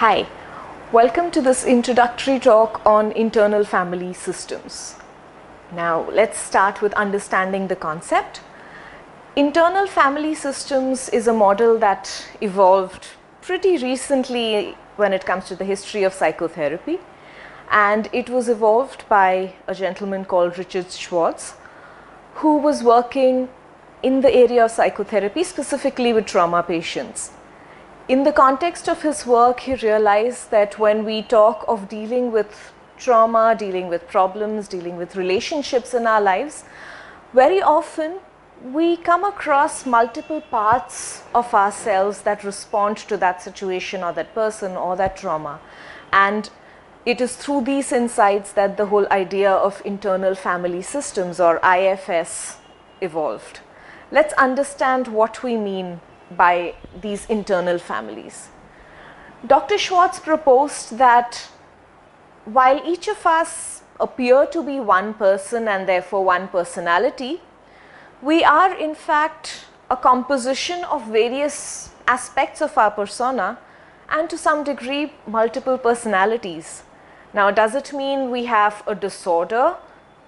Hi, welcome to this introductory talk on internal family systems. Now let's start with understanding the concept. Internal family systems is a model that evolved pretty recently when it comes to the history of psychotherapy, and it was evolved by a gentleman called Schwartz, who was working in the area of psychotherapy, specifically with trauma patients. In the context of his work, he realized that when we talk of dealing with trauma, dealing with problems, dealing with relationships in our lives, very often we come across multiple parts of ourselves that respond to that situation or that person or that trauma. And it is through these insights that the whole idea of internal family systems, or IFS, evolved. Let's understand what we mean by these internal families. Dr. Schwartz proposed that while each of us appear to be one person and therefore one personality, we are in fact a composition of various aspects of our persona and to some degree multiple personalities. Now, does it mean we have a disorder?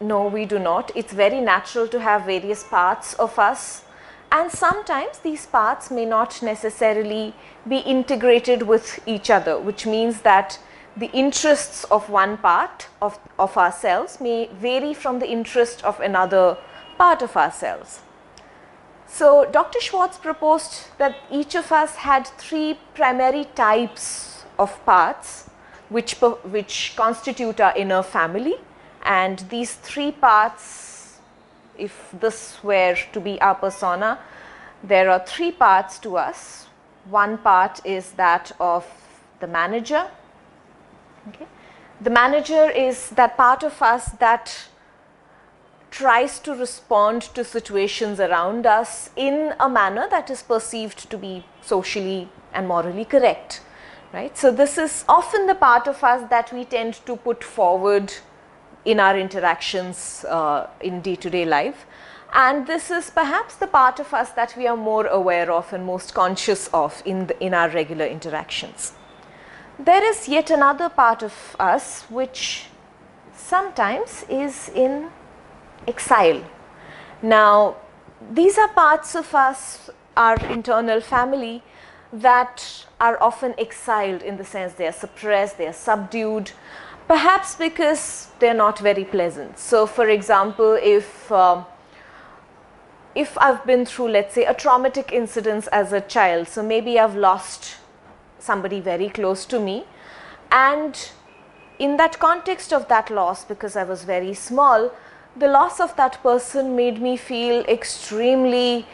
No, we do not. It's very natural to have various parts of us. And sometimes these parts may not necessarily be integrated with each other, which means that the interests of one part of ourselves may vary from the interest of another part of ourselves. So Dr. Schwartz proposed that each of us had three primary types of parts which constitute our inner family, and these three parts, if this were to be our persona, there are three parts to us. One part is that of the manager. Okay. The manager is that part of us that tries to respond to situations around us in a manner that is perceived to be socially and morally correct. Right? So this is often the part of us that we tend to put forward in our interactions in day-to-day life, and this is perhaps the part of us that we are more aware of and most conscious of in our regular interactions. There is yet another part of us which sometimes is in exile. Now, these are parts of us, our internal family, that are often exiled, in the sense they are suppressed, they are subdued, perhaps because they're not very pleasant. So for example, if I've been through, let's say, a traumatic incident as a child, so maybe I've lost somebody very close to me, and in that context of that loss, because I was very small, the loss of that person made me feel extremely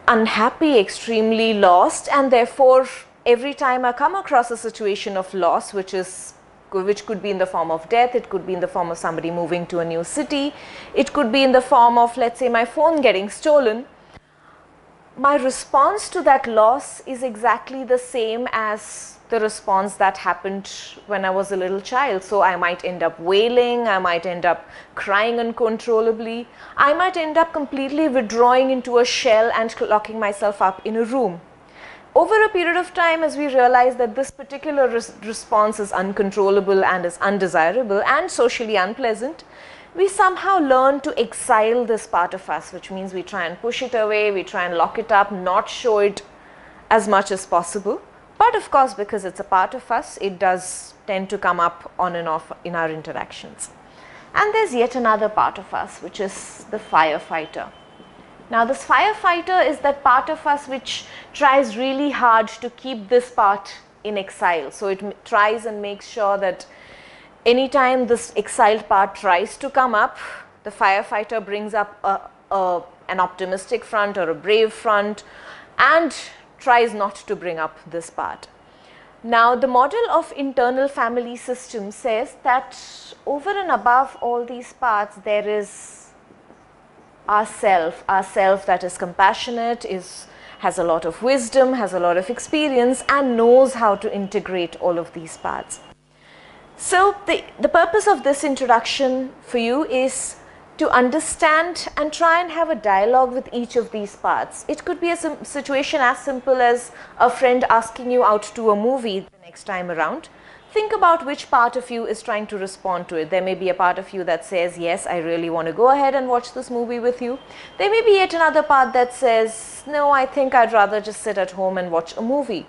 unhappy, extremely lost, and therefore every time I come across a situation of loss, which could be in the form of death, it could be in the form of somebody moving to a new city, it could be in the form of, let's say, my phone getting stolen, my response to that loss is exactly the same as the response that happened when I was a little child. So I might end up wailing, I might end up crying uncontrollably, I might end up completely withdrawing into a shell and locking myself up in a room. Over a period of time, as we realize that this particular response is uncontrollable and is undesirable and socially unpleasant, we somehow learn to exile this part of us, which means we try and push it away, we try and lock it up, not show it as much as possible. But of course, because it's a part of us, it does tend to come up on and off in our interactions. And there's yet another part of us, which is the firefighter. Now, this firefighter is that part of us which tries really hard to keep this part in exile. So it tries and makes sure that anytime this exiled part tries to come up, the firefighter brings up an optimistic front or a brave front and tries not to bring up this part. Now, the model of internal family system says that over and above all these parts, there is ourself that is compassionate, has a lot of wisdom, has a lot of experience, and knows how to integrate all of these parts. So the purpose of this introduction for you is to understand and try and have a dialogue with each of these parts. It could be a situation as simple as a friend asking you out to a movie the next time around. Think about which part of you is trying to respond to it. There may be a part of you that says, yes, I really want to go ahead and watch this movie with you. There may be yet another part that says, no, I think I'd rather just sit at home and watch a movie.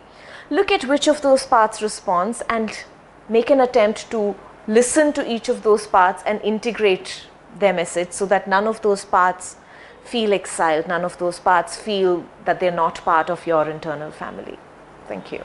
Look at which of those parts responds and make an attempt to listen to each of those parts and integrate their message so that none of those parts feel exiled, none of those parts feel that they're not part of your internal family. Thank you.